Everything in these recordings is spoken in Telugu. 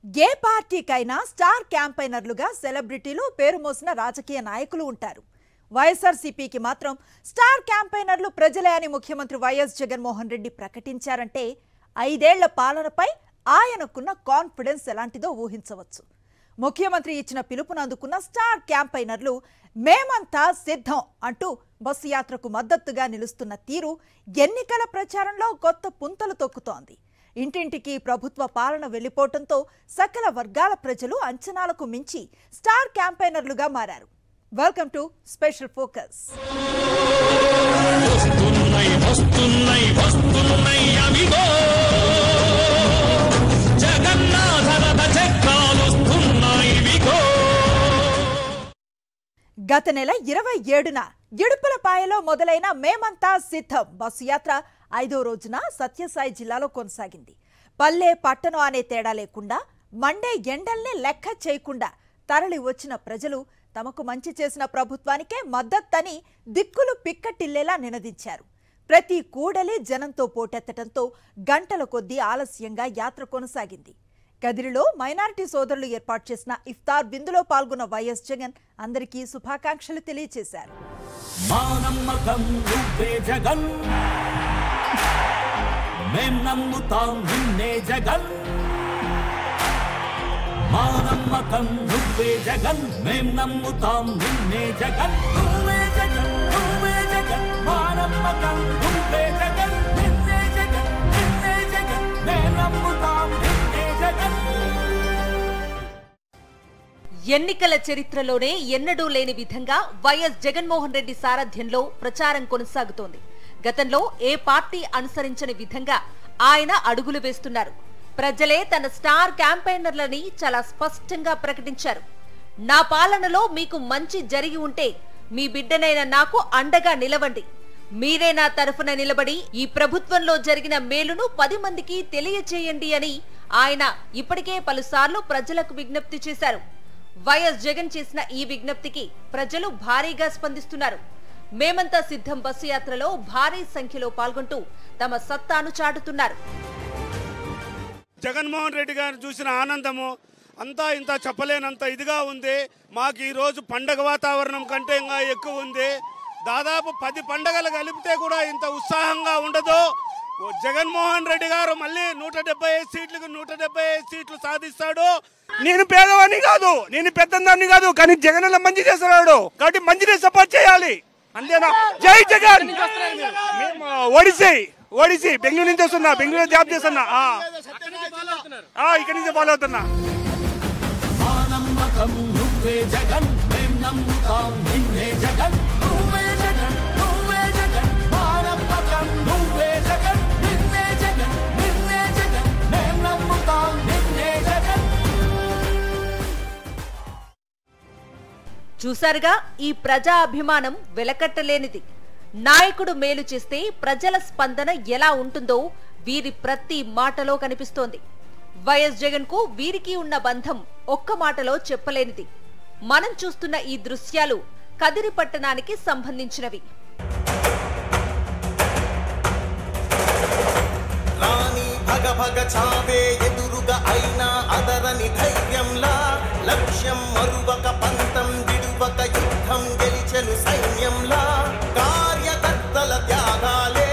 ఏ పార్టీకైనా స్టార్ క్యాంపెయినర్లుగా సెలబ్రిటీలు పేరు మోసిన రాజకీయ నాయకులు ఉంటారు. వైఎస్ఆర్సీపీకి మాత్రం స్టార్ క్యాంపెయినర్లు ప్రజలే అని ముఖ్యమంత్రి వైఎస్ జగన్మోహన్ రెడ్డి ప్రకటించారంటే 5 ఏళ్ల పాలనపై ఆయనకున్న కాన్ఫిడెన్స్ ఎలాంటిదో ఊహించవచ్చు. ముఖ్యమంత్రి ఇచ్చిన పిలుపును అందుకున్న స్టార్ క్యాంపెయినర్లు మేమంతా సిద్ధం అంటూ బస్సు యాత్రకు మద్దతుగా నిలుస్తున్న తీరు ఎన్నికల ప్రచారంలో కొత్త పుంతలు తొక్కుతోంది. ఇంటింటికి ప్రభుత్వ పాలన వెళ్లిపోవడంతో సకల వర్గాల ప్రజలు అంచనాలకు మించి స్టార్ క్యాంపెయినర్లుగా మారారు. Welcome to special focus. గత నెల 27న ఇడుపులపాయలో మొదలైన మేమంతా సిద్ధం బస్సు యాత్ర 5వ రోజున సత్యసాయి జిల్లాలో కొనసాగింది. పల్లె పట్టణం అనే తేడా లేకుండా మండే ఎండల్ని లెక్క చేయకుండా తరలి వచ్చిన ప్రజలు తమకు మంచి చేసిన ప్రభుత్వానికే మద్దతని దిక్కులు పిక్కటిల్లేలా నినదించారు. ప్రతి కూడలి జనంతో పోటెత్తడంతో గంటల కొద్దీ ఆలస్యంగా యాత్ర కొనసాగింది. కదిరిలో మైనారిటీ సోదరులు ఏర్పాటు చేసిన ఇఫ్తార్ విందులో పాల్గొన్న వైఎస్ జగన్ అందరికీ శుభాకాంక్షలు తెలియజేశారు. ఎన్నికల చరిత్రలోనే ఎన్నడూ లేని విధంగా వైఎస్ జగన్మోహన్ రెడ్డి సారథ్యంలో ప్రచారం కొనసాగుతోంది. గతంలో ఏ పార్టీ అనుసరించని విధంగా ఆయన అడుగులు వేస్తున్నారు. ప్రజలే తన స్టార్ క్యాంపెయినర్లని చాలా స్పష్టంగా ప్రకటించారు. నా పాలనలో మీకు మంచి జరిగి ఉంటే మీ బిడ్డనైన నాకు అండగా నిలవండి. మీరే నా తరఫున నిలబడి ఈ ప్రభుత్వంలో జరిగిన మేలును 10 మందికి తెలియచేయండి అని ఆయన ఇప్పటికే పలుసార్లు ప్రజలకు విజ్ఞప్తి చేశారు. వైఎస్ జగన్ చేసిన ఈ విజ్ఞప్తికి ప్రజలు భారీగా స్పందిస్తున్నారు. మేమంతా సిద్ధం బస్సు యాత్రలో భారీ సంఖ్యలో పాల్గొంటూ తమ సత్తాను చాటుతున్నారు. జగన్మోహన్ రెడ్డి గారు చూసిన ఆనందము అంతా ఇంత చెప్పలేనంత ఇదిగా ఉంది. మాకు ఈ రోజు పండగ వాతావరణం కంటే ఇంకా ఎక్కువ ఉంది. దాదాపు 10 పండగలు కలిపితే కూడా ఇంత ఉత్సాహంగా ఉండదు. జగన్మోహన్ రెడ్డి గారు మళ్ళీ 175 సీట్లకు 175 సీట్లు సాధిస్తాడు. నేను పేదవాడిని కాదు, నేను పెద్దందాన్ని కాదు, కానీ జగన్ అలా మంచి చేస్తున్నాడు కాబట్టి మంచిని సపోర్ట్ చేయాలి. అంతేనా? జై జగన్. మేము ఓడిసి బెంగళూరు నుంచి వస్తున్నా, బెంగళూరు జాబ్ చేస్తున్నా, ఇక్కడి నుంచి ఫాలో అవుతున్నా. చూసారుగా, ఈ ప్రజా అభిమానం వెలకట్టలేనిది. నాయకుడు మేలు చేస్తే ప్రజల స్పందన ఎలా ఉంటుందో వీరి ప్రతి మాటలో కనిపిస్తోంది. వైఎస్ జగన్ కు వీరికి ఉన్న బంధం ఒక్క మాటలో చెప్పలేనిది. మనం చూస్తున్న ఈ దృశ్యాలు కదిరి పట్టణానికి సంబంధించినవి. భగ చావే ఎదురుగా అయినా అదరని ధైర్యంలా లక్ష్యం మరువక పంతం విడువక యుద్ధం గెలిచెను సైన్యంలా కార్యకర్తల త్యాగాలే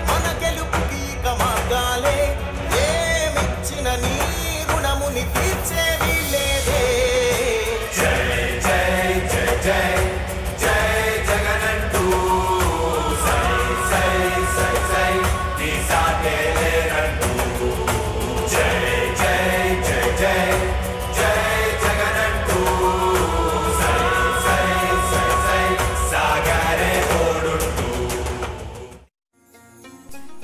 మన గెలుపుకి మార్గాలే ఏమిచ్చిన నీ రుణముని తీర్చే వీలేదే. జై జై జై జై జై జగనంటూ సై సై సై సై నీ సాటే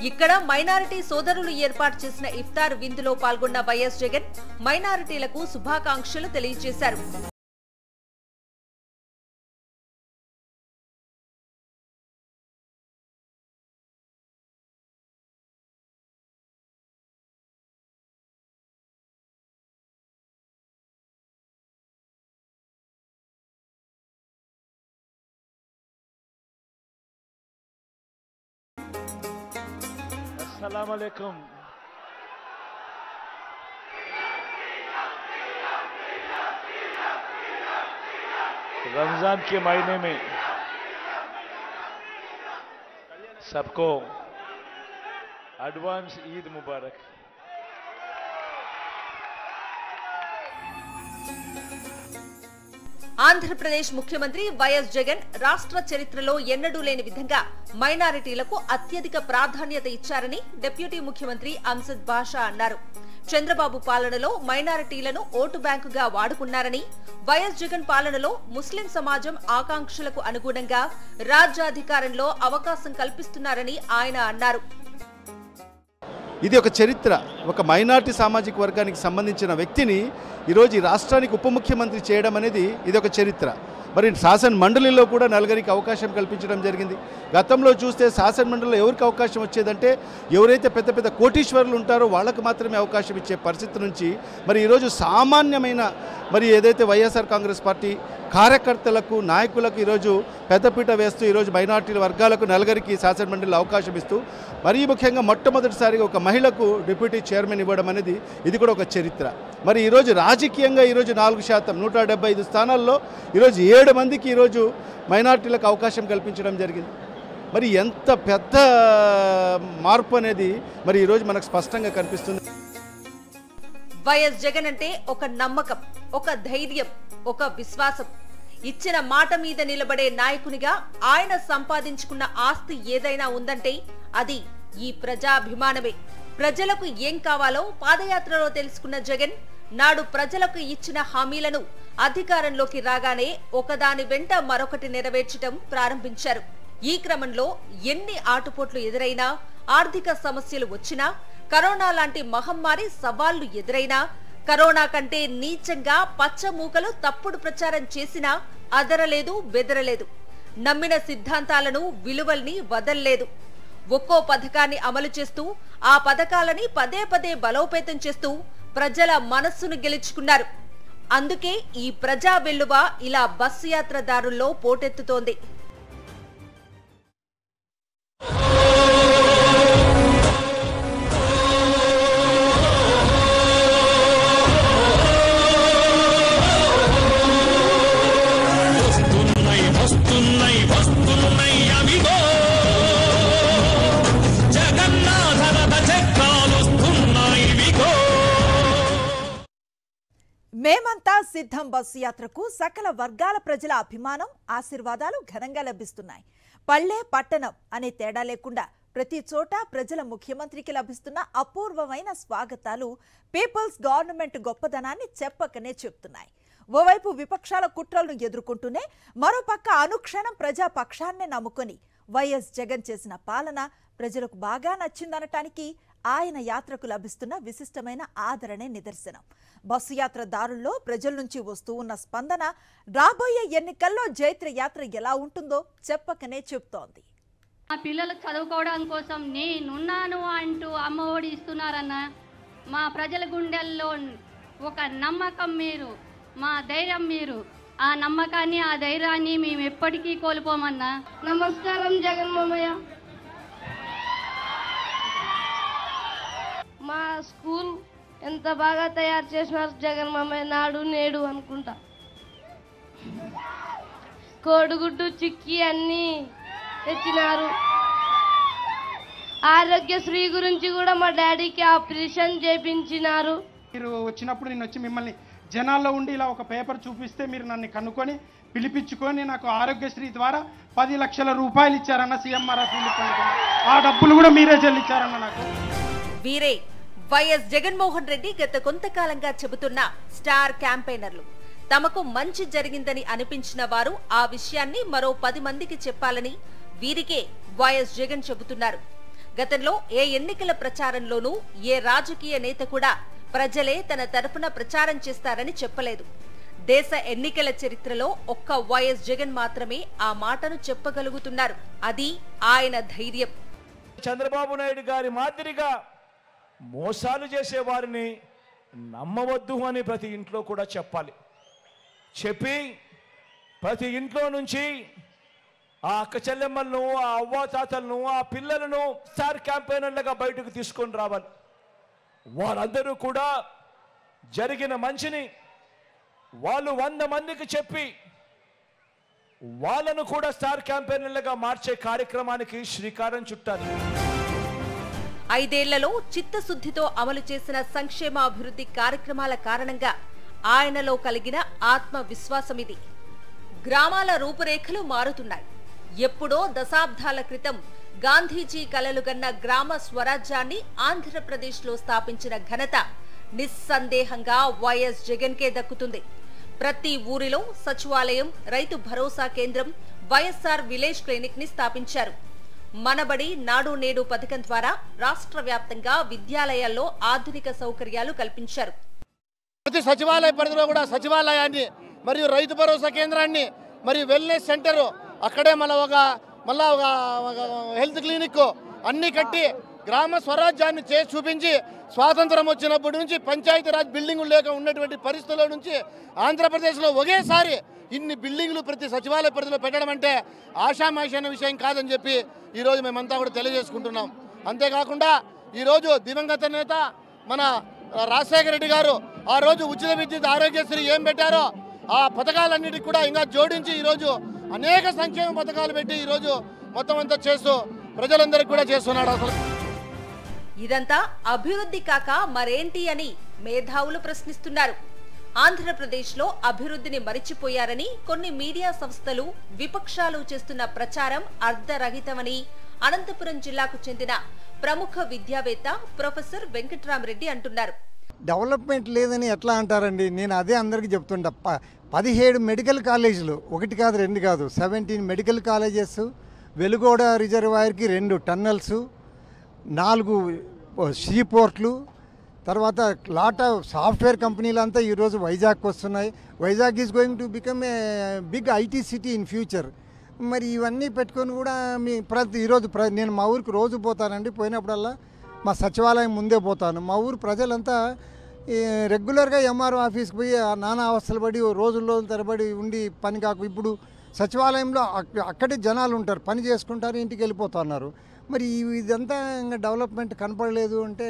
ఇక్కడ మైనారిటీ సోదరులు ఏర్పాటు చేసిన ఇఫ్తార్ విందులో పాల్గొన్న వైఎస్ జగన్ మైనారిటీలకు శుభాకాంక్షలు తెలియజేశారు. अस्सलाम वालेकुम। रमजान के महीने में सबको एडवांस ईद मुबारक। ఆంధ్రప్రదేశ్ ముఖ్యమంత్రి వైఎస్ జగన్ రాష్ట్ర చరిత్రలో ఎన్నడూ లేని విధంగా మైనారిటీలకు అత్యధిక ప్రాధాన్యత ఇచ్చారని డిప్యూటీ ముఖ్యమంత్రి అంజద్ బాషా అన్నారు. చంద్రబాబు పాలనలో మైనారిటీలను ఓటు బ్యాంకుగా వాడుకున్నారని, వైఎస్ జగన్ పాలనలో ముస్లిం సమాజం ఆకాంక్షలకు అనుగుణంగా రాజ్యాధికారంలో అవకాశం కల్పిస్తున్నారని ఆయన అన్నారు. ఇది ఒక చరిత్ర. ఒక మైనార్టీ సామాజిక వర్గానికి సంబంధించిన వ్యక్తిని ఈరోజు ఈ రాష్ట్రానికి ఉప ముఖ్యమంత్రి చేయడం అనేది ఇది ఒక చరిత్ర. మరి శాసన మండలిలో కూడా నలుగురికి అవకాశం కల్పించడం జరిగింది. గతంలో చూస్తే శాసన మండలిలో ఎవరికి అవకాశం వచ్చేదంటే ఎవరైతే పెద్ద పెద్ద కోటీశ్వరులు ఉంటారో వాళ్ళకు మాత్రమే అవకాశం ఇచ్చే పరిస్థితి నుంచి మరి ఈరోజు సామాన్యమైన మరి ఏదైతే వైఎస్ఆర్ కాంగ్రెస్ పార్టీ కార్యకర్తలకు నాయకులకు ఈరోజు పెద్దపీట వేస్తూ ఈరోజు మైనార్టీ వర్గాలకు నలుగురికి శాసన మండలిలో అవకాశం ఇస్తూ మరీ ముఖ్యంగా మొట్టమొదటిసారిగా ఒక మహిళకు డిప్యూటీ చైర్మన్ ఇవ్వడం అనేది ఇది కూడా ఒక చరిత్ర. మరి ఈరోజు రాజకీయంగా ఈరోజు 4% 175 స్థానాల్లో ఈరోజు 7 మందికి ఈరోజు మైనార్టీలకు అవకాశం కల్పించడం జరిగింది. మరి ఎంత పెద్ద మార్పు అనేది మరి ఈరోజు మనకు స్పష్టంగా కనిపిస్తుంది. వైఎస్ జగన్ అంటే ఒక నమ్మకం, ఒక ధైర్యం, ఒక విశ్వాసం. ఇచ్చిన మాట మీద నిలబడే నాయకునిగా ఆయన సంపాదించుకున్న ఆస్తి ఏదైనా ఉందంటే అది ఈ ప్రజాభిమానమే. ప్రజలకు ఏం కావాలో పాదయాత్రలో తెలుసుకున్న జగన్ నాడు ప్రజలకు ఇచ్చిన హామీలను అధికారంలోకి రాగానే ఒకదాని వెంట మరొకటి నెరవేర్చడం ప్రారంభించారు. ఈ క్రమంలో ఎన్ని ఆటుపోట్లు ఎదురైనా, ఆర్థిక సమస్యలు వచ్చినా, కరోనా లాంటి మహమ్మారి సవాళ్లు ఎదురైనా, కరోనా కంటే నీచంగా పచ్చమూకలు తప్పుడు ప్రచారం చేసినా అదరలేదు, బెదరలేదు. నమ్మిన సిద్ధాంతాలను, విలువల్ని వదల్లేదు. ఒక్కో పథకాన్ని అమలు చేస్తూ ఆ పథకాలని పదే పదే బలోపేతం చేస్తూ ప్రజల మనస్సును గెలుచుకున్నారు. అందుకే ఈ ప్రజా వెల్లువ ఇలా బస్సు యాత్రదారుల్లో పోటెత్తుతోంది. మేమంతా సిద్ధం బస్సు యాత్రకు సకల వర్గాల ప్రజల అభిమానం, ఆశీర్వాదాలు ఘనంగా లభిస్తున్నాయి. పల్లె పట్టణం అనే తేడా లేకుండా ప్రతి చోట ప్రజల ముఖ్యమంత్రికి లభిస్తున్న అపూర్వమైన స్వాగతాలు పీపుల్స్ గవర్నమెంట్ గొప్పదనాన్ని చెప్పకనే చెప్తున్నాయి. ఓవైపు విపక్షాల కుట్రలను ఎదుర్కొంటూనే మరోపక్క అనుక్షణం ప్రజా పక్షాన్నే నమ్ముకొని వైఎస్ జగన్ చేసిన పాలన ప్రజలకు బాగా నచ్చిందనటానికి ఆయన యాత్రకు లభిస్తున్న విశిష్టమైన ఆదరణే నిదర్శనం. బస్సు యాత్ర దారుల్లో ప్రజల నుంచి వస్తూ ఉన్న స్పందన రాబోయే ఎన్నికల్లో జైత్ర యాత్ర ఎలా ఉంటుందో చెప్పకనే చెప్తోంది. మా పిల్లలు చదువుకోవడం కోసం నేనున్నాను అంటూ అమ్మఒడి ఇస్తున్నారన్న. మా ప్రజల గుండెల్లో ఒక నమ్మకం మీరు, మా ధైర్యం మీరు. ఆ నమ్మకాన్ని, ఆ ధైర్యాన్ని మేము ఎప్పటికీ కోల్పోమన్నా. నమస్కారం జగన్మోహయ్య. మా స్కూల్ ఎంత బాగా తయారు చేసినారు జగన్మోహయ్య, నాడు నేడు అనుకుంటా. కోడిగుడ్డు, చిక్కీ అన్నీ తెచ్చినారు. ఆరోగ్యశ్రీ గురించి కూడా మా డాడీకి ఆపరేషన్ చేయించినారు. మీరు వచ్చినప్పుడు నేను వచ్చి మిమ్మల్ని జనాల్లో ఉండి ఇలా ఒక పేపర్ చూపిస్తే మీరు నన్ను కనుక్కొని పిలిపించుకొని నాకు ఆరోగ్యశ్రీ ద్వారా 10 లక్షల రూపాయలు ఇచ్చారన్న సీఎంఆర్. ఆ డబ్బులు కూడా మీరే చెల్లించారన్న నాకు. వీరే వైఎస్ జగన్మోహన్ రెడ్డి గత కొంతకాలంగా చెబుతున్న స్టార్ క్యాంపెయినర్లు. తమకు మంచి జరిగిందని అనిపించిన వారు ఆ విషయాన్ని మరో 10 మందికి చెప్పాలని వీరికే వైఎస్ జగన్ చెబుతున్నారు. గతంలో ఏ ఎన్నికల ప్రచారంలోనూ ఏ రాజకీయ నేత కూడా ప్రజలే తన తరపున ప్రచారం చేస్తారని చెప్పలేదు. దేశ ఎన్నికల చరిత్రలో ఒక్క వైఎస్ జగన్ మాత్రమే ఆ మాటను చెప్పగలుగుతున్నారు. అది ఆయన ధైర్యం. చంద్రబాబు నాయుడు గారి మాదిరిగా మోసాలు చేసే వారిని నమ్మవద్దు అని ప్రతి ఇంట్లో కూడా చెప్పాలి. చెప్పి ప్రతి ఇంట్లో నుంచి ఆ అక్క చెల్లెమ్మలను, ఆ అవ్వాతాతలను, ఆ పిల్లలను స్టార్ క్యాంపెయినర్లుగా బయటకు తీసుకొని రావాలి. వారందరూ కూడా జరిగిన మంచిని వాళ్ళు 100 మందికి చెప్పి వాళ్ళను కూడా స్టార్ క్యాంపెయినర్లుగా మార్చే కార్యక్రమానికి శ్రీకారం చుట్టాలి. 5 ఏళ్లలో చిత్తశుద్ధితో అమలు చేసిన సంక్షేమాభివృద్ధి కార్యక్రమాల కారణంగా ఆయనలో కలిగిన ఆత్మవిశ్వాసం ఇది. గ్రామాల రూపురేఖలు మారుతున్నాయి. ఎప్పుడో దశాబ్దాల క్రితం గాంధీజీ కలలుగన్న గ్రామ స్వరాజ్యాన్ని ఆంధ్రప్రదేశ్లో స్థాపించిన ఘనత నిస్సందేహంగా వైఎస్ జగన్కే దక్కుతుంది. ప్రతి ఊరిలో సచివాలయం, రైతు భరోసా కేంద్రం, వైఎస్ఆర్ విలేజ్ క్లినిక్ ని స్థాపించారు. మనబడి నాడు నేడు పథకం ద్వారా రాష్ట్ర వ్యాప్తంగా విద్యాలయాల్లో ఆధునిక సౌకర్యాలు కల్పించారు. ప్రతి సచివాలయ పరిధిలో కూడా సచివాలయాన్ని మరియు రైతు భరోసా కేంద్రాన్ని మరియు వెల్నెస్ సెంటర్, అక్కడే మళ్ళా ఒక హెల్త్ క్లినిక్ అన్ని కట్టి గ్రామ స్వరాజ్యాన్ని చేసి చూపించి, స్వాతంత్రం వచ్చినప్పటి నుంచి పంచాయతీరాజ్ బిల్డింగులు లేక ఉన్నటువంటి పరిస్థితుల నుంచి ఆంధ్రప్రదేశ్లో ఒకేసారి ఇన్ని బిల్డింగులు ప్రతి సచివాలయ పరిధిలో పెట్టడం అంటే ఆషామాషైన విషయం కాదని చెప్పి ఈరోజు మేమంతా కూడా తెలియజేసుకుంటున్నాం. అంతేకాకుండా ఈరోజు దివంగత నేత మన రాజశేఖర రెడ్డి గారు ఆ రోజు ఉచిత విద్యుత్, ఆరోగ్యశ్రీ ఏం పెట్టారో ఆ పథకాలన్నిటికీ కూడా ఇంకా జోడించి ఈరోజు అనేక సంక్షేమ పథకాలు పెట్టి ఈరోజు మొత్తం అంతా చేస్తూ ప్రజలందరికీ కూడా చేస్తున్నాడు. అసలు ఇదంతా అభివృద్ధి కాక మరేంటి అని మేధావులు ప్రశ్నిస్తున్నారు. ఆంధ్రప్రదేశ్లో అభివృద్ధిని మరిచిపోయారని కొన్ని మీడియా సంస్థలు, విపక్షాలు చేస్తున్న ప్రచారం అర్ధరహితమని అనంతపురం జిల్లాకు చెందిన ప్రముఖ విద్యావేత్త ప్రొఫెసర్ వెంకట్రామరెడ్డి అంటున్నారు. డెవలప్మెంట్ లేదని ఎట్లా అంటారండి? నేను అదే అందరికీ చెప్తుంటా. 17 మెడికల్ కాలేజీలు, 1 కాదు 2 కాదు, 17 మెడికల్ కాలేజెస్, వెలుగోడ రిజర్వాయర్కి 2 టన్నల్స్, 4 సీ పోర్ట్లు, తర్వాత లాట్ ఆఫ్ సాఫ్ట్వేర్ కంపెనీలు అంతా ఈరోజు వైజాగ్కి వస్తున్నాయి. Vizag is going to become a big IT city in future. మరి ఇవన్నీ పెట్టుకొని కూడా ఈరోజు నేను మా ఊరికి రోజు పోతానండి. పోయినప్పుడల్లా మా సచివాలయం ముందే పోతాను. మా ఊరు ప్రజలంతా రెగ్యులర్గా ఎంఆర్ఓ ఆఫీస్కి పోయి నానా అవస్థలు పడి రోజుల్లో తరబడి ఉండి పని కాకు, ఇప్పుడు సచివాలయంలో అక్కడే జనాలు ఉంటారు, పని చేసుకుంటారు, ఇంటికి వెళ్ళిపోతున్నారు. మరి ఇదంతా ఇంకా డెవలప్మెంట్ కనపడలేదు అంటే.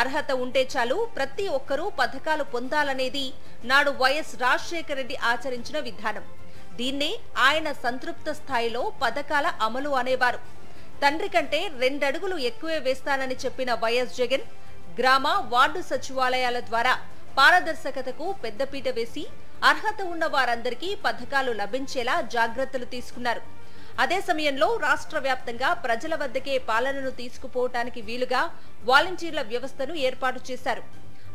అర్హత ఉంటే చాలు ప్రతి ఒక్కరూ పథకాలు పొందాలనేది నాడు వైఎస్ రాజశేఖర రెడ్డి ఆచరించిన విధానం. దీన్నే ఆయన సంతృప్త స్థాయిలో పథకాల అమలు అనేవారు. తండ్రి కంటే 2 అడుగులు ఎక్కువే వేస్తానని చెప్పిన వైఎస్ జగన్ గ్రామ, వార్డు సచివాలయాల ద్వారా పారదర్శకతకు పెద్దపీట వేసి అర్హత ఉన్న వారందరికీ పథకాలు లభించేలా జాగ్రత్తలు తీసుకున్నారు. అదే సమయంలో రాష్ట్ర వ్యాప్తంగా ప్రజల వద్దకే పాలనను తీసుకుపోవటానికి వీలుగా వాలంటీర్ల వ్యవస్థను ఏర్పాటు చేశారు.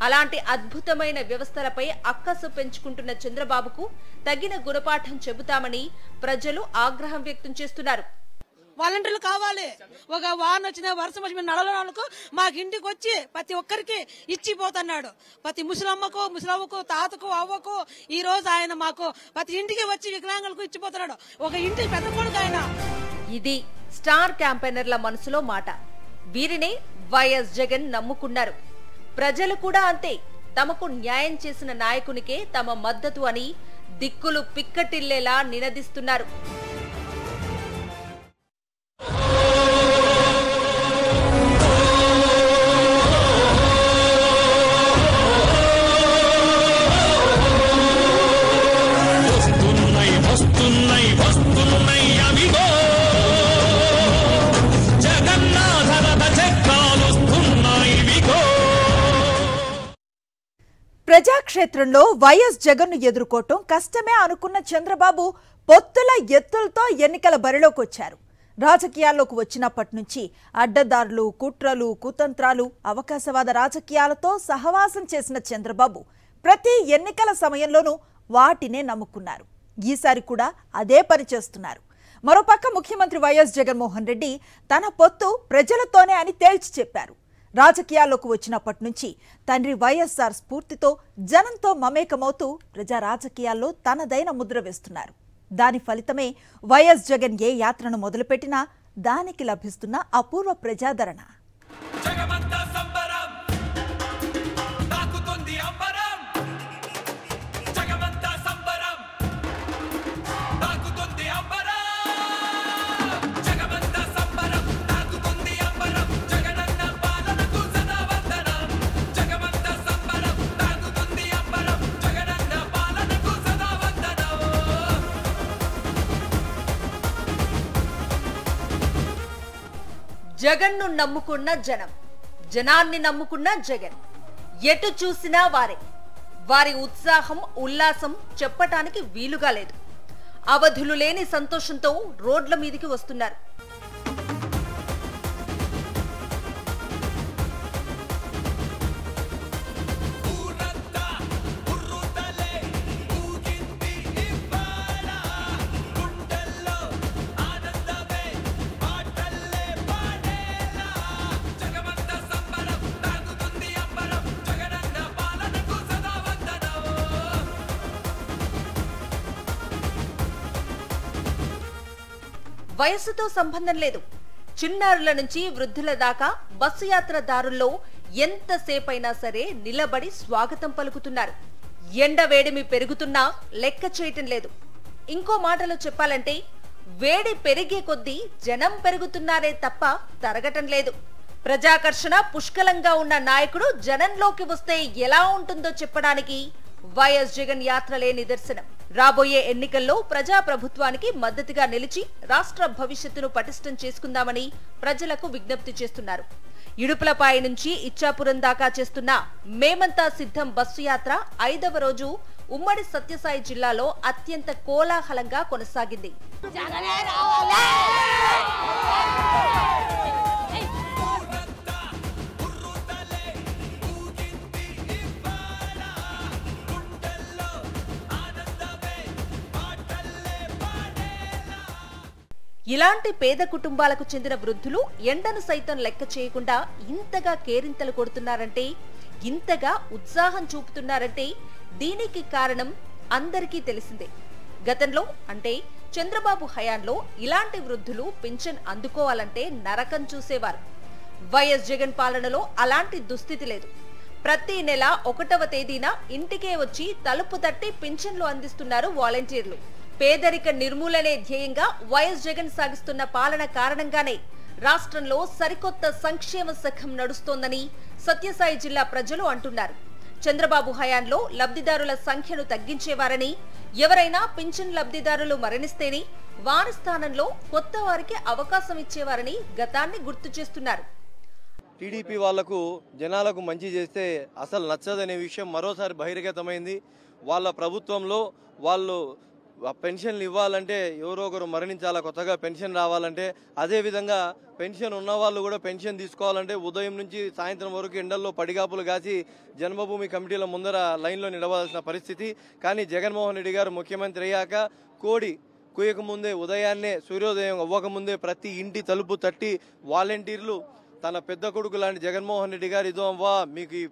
అలాంటి అద్భుతమైన వ్యవస్థలపై అక్కసు పెంచుకుంటున్న చంద్రబాబుకు తగిన గుణపాఠం చెబుతామని ప్రజలు ఆగ్రహం వ్యక్తం చేస్తున్నారు. వాలంటీర్లు కావాలి. ఒక వాన వచ్చిన వర్షం వచ్చిన నడవడానికి మాకు ఇంటికి వచ్చి ప్రతి ఒక్కరికి ఇచ్చిపోతున్నాడు. ప్రతి ముసలమ్మకు, తాతకు, అవ్వకు ఈ రోజు ఆయన మాకు ప్రతి ఇంటికి వచ్చి వికలాంగులకు ఇచ్చిపోతున్నాడు. ఒక ఇంటికి పెద్ద కొడుకు ఆయన. ఇది స్టార్ క్యాంపెయినర్ల మనసులో మాట. వీరినే వైఎస్ జగన్ నమ్ముకున్నారు. ప్రజలు కూడా అంతే. తమకు న్యాయం చేసిన నాయకునికే తమ మద్దతు అని దిక్కులు పిక్కటిల్లేలా నినదిస్తున్నారు. ప్రజాక్షేత్రంలో వైఎస్ జగన్ను ఎదుర్కోవటం కష్టమే అనుకున్న చంద్రబాబు పొత్తుల ఎత్తులతో ఎన్నికల బరిలోకి వచ్చారు. రాజకీయాల్లోకి వచ్చినప్పటి నుంచి అడ్డదారులు, కుట్రలు, కుతంత్రాలు, అవకాశవాద రాజకీయాలతో సహవాసం చేసిన చంద్రబాబు ప్రతి ఎన్నికల సమయంలోనూ వాటినే నమ్ముకున్నారు. ఈసారి కూడా అదే పని చేస్తున్నారు. మరోపక్క ముఖ్యమంత్రి వైఎస్ జగన్మోహన్ రెడ్డి తన పొత్తు ప్రజలతోనే అని తేల్చి చెప్పారు. రాజకీయాల్లోకి వచ్చినప్పటి నుంచి తండ్రి వైఎస్ఆర్ స్ఫూర్తితో జనంతో మమేకమవుతూ ప్రజా రాజకీయాల్లో తనదైన ముద్ర వేస్తున్నారు. దాని ఫలితమే వైఎస్ జగన్ ఏ యాత్రను మొదలుపెట్టినా దానికి లభిస్తున్న అపూర్వ ప్రజాదరణ. జగన్ను నమ్ముకున్న జనం, జనాన్ని నమ్ముకున్న జగన్. ఎటు చూసినా వారే. వారి ఉత్సాహం ఉల్లాసం చెప్పటానికి వీలుగా లేదు. అవధులు లేని సంతోషంతో రోడ్ల మీదికి వస్తున్నారు. వయస్సుతో సంబంధం లేదు. చిన్నారుల నుంచి వృద్ధుల దాకా బస్సు యాత్రదారుల్లో ఎంతసేపైనా సరే నిలబడి స్వాగతం పలుకుతున్నారు. ఎండ వేడిమి పెరుగుతున్నా లెక్క చేయటం లేదు. ఇంకో మాటలో చెప్పాలంటే వేడి పెరిగే కొద్దీ జనం పెరుగుతున్నారే తప్ప తరగటం లేదు. ప్రజాకర్షణ పుష్కలంగా ఉన్న నాయకుడు జనంలోకి వస్తే ఎలా ఉంటుందో చెప్పడానికి వైఎస్ జగన్ యాత్రలే నిదర్శనం. రాబోయే ఎన్నికల్లో ప్రజాప్రభుత్వానికి మద్దతుగా నిలిచి రాష్ట్ర భవిష్యత్తును పటిష్టం చేసుకుందామని ప్రజలకు విజ్ఞప్తి చేస్తున్నారు. ఇడుపులపాయ నుంచి ఇచ్చాపురం దాకా చేస్తున్న మేమంతా సిద్ధం బస్సు యాత్ర 5వ రోజు ఉమ్మడి సత్యసాయి జిల్లాలో అత్యంత కోలాహలంగా కొనసాగింది. ఇలాంటి పేద కుటుంబాలకు చెందిన వృద్ధులు ఎండను సైతం లెక్క చేయకుండా ఇంతగా కేరింతలు కొడుతున్నారంటే, ఇంతగా ఉత్సాహం చూపుతున్నారంటే దీనికి కారణం అందరికీ తెలిసిందే. గతంలో అంటే చంద్రబాబు హయాంలో ఇలాంటి వృద్ధులు పింఛన్ అందుకోవాలంటే నరకం చూసేవారు. వైఎస్ జగన్ పాలనలో అలాంటి దుస్థితి లేదు. ప్రతి నెల 1వ తేదీన ఇంటికే వచ్చి తలుపు తట్టి పింఛన్లు అందిస్తున్నారు వాలంటీర్లు. పేదరిక నిర్మూలనే ధ్యేయంగా వైఎస్ జగన్ సాగిస్తున్న పాలన కారణంగానే రాష్ట్రంలో సరికొత్త సంక్షేమ శకం నడుస్తోందని సత్యసాయి జిల్లా ప్రజలు అంటున్నారు. చంద్రబాబు హయాంలో లబ్ధిదారుల సంఖ్యను తగ్గించేవారని, ఎవరైనా పింఛన్ లబ్ధిదారులు మరణిస్తేనే వారి స్థానంలో కొత్త వారికి అవకాశం ఇచ్చేవారని గతాన్ని గుర్తు చేస్తున్నారు. టీడీపీ వాళ్లకు జనాలకు మంచి చేస్తే అసలు నచ్చదనే విషయం మరోసారి బహిర్గతమైంది. వాళ్ళ ప్రభుత్వంలో వాళ్ళు పెన్షన్లు ఇవ్వాలంటే ఎవరో ఒకరు మరణించాలా, కొత్తగా పెన్షన్ రావాలంటే, అదేవిధంగా పెన్షన్ ఉన్న వాళ్ళు కూడా పెన్షన్ తీసుకోవాలంటే ఉదయం నుంచి సాయంత్రం వరకు ఎండల్లో పడిగాపులు కాసి జన్మభూమి కమిటీల ముందర లైన్లో నిలవాల్సిన పరిస్థితి. కానీ జగన్మోహన్ రెడ్డి గారు ముఖ్యమంత్రి అయ్యాక కోడి కూయకముందే, ఉదయాన్నే సూర్యోదయం అవ్వకముందే ప్రతి ఇంటి తలుపు తట్టి వాలంటీర్లు తన పెద్ద కొడుకు లాంటి జగన్మోహన్ రెడ్డి గారు ఇదో అవ్వా మీకు ఈ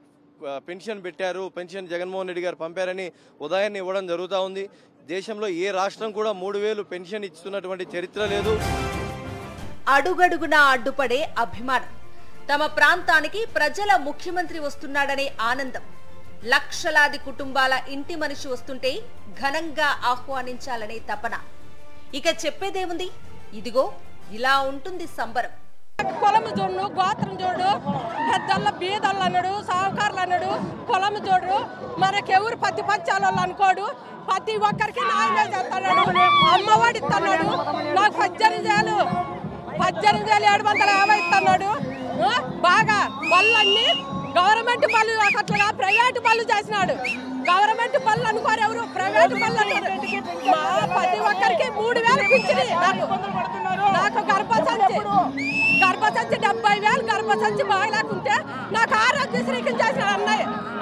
పెన్షన్ పెట్టారు, పెన్షన్ జగన్మోహన్ రెడ్డి గారు పంపారని ఉదయాన్నే ఇవ్వడం జరుగుతూ ఉంది. దేశంలో ఏ రాష్ట్రం కూడా 3000 పెన్షన్ ఇస్తున్నటువంటి చరిత్ర లేదు. అడుగడుగునా అడ్డుపడే అభిమానం, తమ ప్రాంతానికి ప్రజల ముఖ్యమంత్రి వస్తున్నాడనే ఆనందం, లక్షలాది కుటుంబాల ఇంటి మనిషి వస్తుంటే ఘనంగా ఆహ్వానించాలనే తపన. ఇక చెప్పేదేముంది, ఇదిగో ఇలా ఉంటుంది సంబరం. పొలం చూడు, గోత్రం చూడు, పెద్దోళ్ళ బీదోళ్ళు అన్నాడు, సావుకారులు అన్నాడు, పొలం చూడు, మనకెవరు పత్తి పంచాలు అనుకోడు, ప్రతి ఒక్కరికి న్యాయమే చేస్తున్నాడు. అమ్మఒడి ఇస్తున్నాడు, నాకు 18,750 ఇస్తున్నాడు. బాగా బళ్ళన్నీ గవర్నమెంట్ బళ్ళు అట్లా ప్రైవేట్ బళ్ళు చేసినాడు. గవర్నమెంట్ బళ్ళు అనుకోరు ఎవరు, ప్రైవేట్ బళ్ళు అన్నాడు. మా ప్రతి ఒక్కరికి 3,000 పింఛని. నాకు గర్భసంచి 70,000 గర్భసంచి బాగలేకుంటే నాకు ఆరోగ్యశ్రీకి చేసిన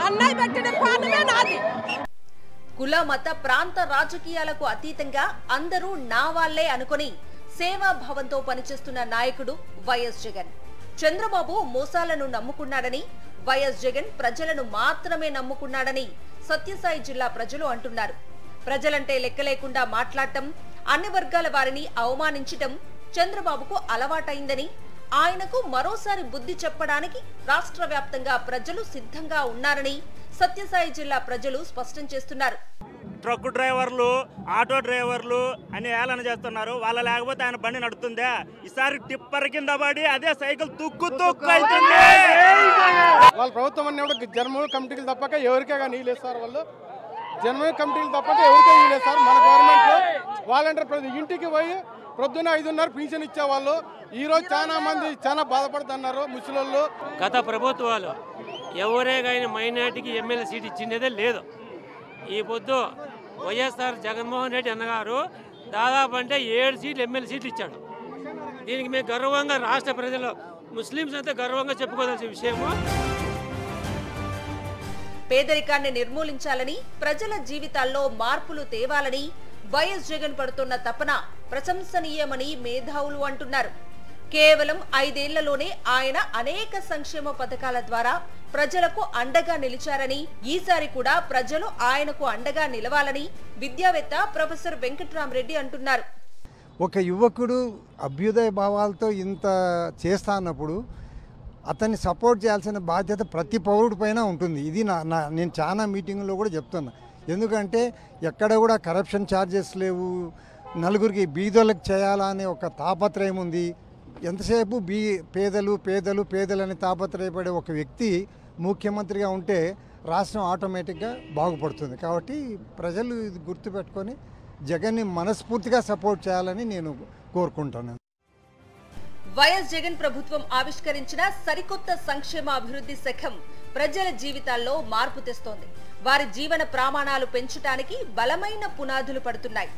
అన్నయ్య పెట్టిన పానమే నాది. కుల మత ప్రాంత రాజకీయాలకు అతీతంగా అందరూ నా వాళ్లే అనుకుని సేవాభావంతో పనిచేస్తున్న నాయకుడు వైఎస్ జగన్. చంద్రబాబు మోసాలను నమ్ముకున్నాడని, వైఎస్ జగన్ ప్రజలను మాత్రమే నమ్ముకున్నాడని సత్యసాయి జిల్లా ప్రజలు అంటున్నారు. ప్రజలంటే లెక్క లేకుండా మాట్లాడటం, అన్ని వర్గాల వారిని అవమానించటం చంద్రబాబుకు అలవాటైందని, ఆయనకు మరోసారి బుద్ధి చెప్పడానికి రాష్ట్ర వ్యాప్తంగా ప్రజలు సిద్ధంగా ఉన్నారని సత్యసాయి జిల్లా ప్రజలు స్పష్టం చేస్తున్నారు. ట్రక్ డ్రైవర్లు, ఆటో డ్రైవర్లు అని ఏలన చేస్తున్నారు. వాళ్ళ లేకపోతే ఆయన బండి నడుతుందా? ఈసారి టిప్పర్ కింద పడి అదే సైకిల్ తుక్కు అవుతుంది. వాళ్ళ ప్రభుత్వం అన్నీ కూడా జన్మభూమి కమిటీలు తప్పక ఎవరికే కానీ లేదు సార్. వాళ్ళు జన్మభూమి కమిటీలు తప్పక ఎవరికే లేదు సార్. మన గవర్నమెంట్ వాలంటీర్ ప్రతి ఇంటికి పోయి ప్రొద్దున 5:30 పింఛన్ ఇచ్చేవాళ్ళు ఈరోజు చాలా మంది చాలా బాధపడుతున్నారు ముసలోళ్ళు. గత ప్రభుత్వాలు ఎవరే కానీ మైనార్టీకి ఎమ్మెల్యే సీట్ ఇచ్చిండేదే లేదు. ఈ పొద్దు వైఎస్ఆర్ జగన్మోహన్ రెడ్డి అన్నగారు దాదాపు అంటే 7 సీట్లు ఎమ్మెల్యే సీట్లు ఇచ్చాడు. దీనికి మేము గర్వంగా రాష్ట్ర ప్రజలు ముస్లింస్ అంతా గర్వంగా చెప్పుకోవాల్సిన విషయము. పేదరికాన్ని నిర్మూలించాలని, ప్రజల జీవితాల్లో మార్పులు తేవాలని వైఎస్ జగన్ పడుతున్న తపన ప్రశంసనీయమని మేధావులు అంటున్నారు. కేవలం 5 ఏళ్లలోనే ఆయన అనేక సంక్షేమ పథకాల ద్వారా ప్రజలకు అండగా నిలిచారని, ఈసారి కూడా ప్రజలు ఆయనకు అండగా నిలవాలని విద్యావేత్త ప్రొఫెసర్ వెంకట్రామరెడ్డి అంటున్నారు. ఒక యువకుడు అభ్యుదయ భావాలతో ఇంత చేస్తా అన్నప్పుడు అతన్ని సపోర్ట్ చేయాల్సిన బాధ్యత ప్రతి పౌరుడి పైన ఉంటుంది. ఇది నేను చాలా మీటింగుల్లో కూడా చెప్తున్నా. ఎందుకంటే ఎక్కడ కూడా కరప్షన్ ఛార్జెస్ లేవు, నలుగురికి బీదోళ్ళకి చేయాలా అనే ఒక తాపత్రయం ఉంది. ఎంతసేపు పేదలు పేదలు పేదలని తాపత్రయపడే ఒక వ్యక్తి ముఖ్యమంత్రిగా ఉంటే రాష్ట్రం ఆటోమేటిక్గా బాగుపడుతుంది. కాబట్టి ప్రజలు ఇది గుర్తుపెట్టుకొని జగన్ని మనస్ఫూర్తిగా సపోర్ట్ చేయాలని నేను కోరుకుంటున్నాను. వైఎస్ జగన్ ప్రభుత్వం ఆవిష్కరించిన సరికొత్త సంక్షేమ అభివృద్ధి శకం ప్రజల జీవితాల్లో మార్పు తెస్తోంది. వారి జీవన ప్రమాణాలు పెంచడానికి బలమైన పునాదులు పడుతున్నాయి.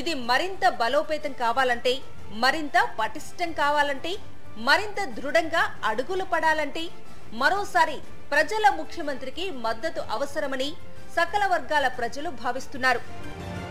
ఇది మరింత బలోపేతం కావాలంటే, మరింత పటిష్టం కావాలంటే, మరింత దృఢంగా అడుగులు పడాలంటే మరోసారి ప్రజల ముఖ్యమంత్రికి మద్దతు అవసరమని సకల వర్గాల ప్రజలు భావిస్తున్నారు.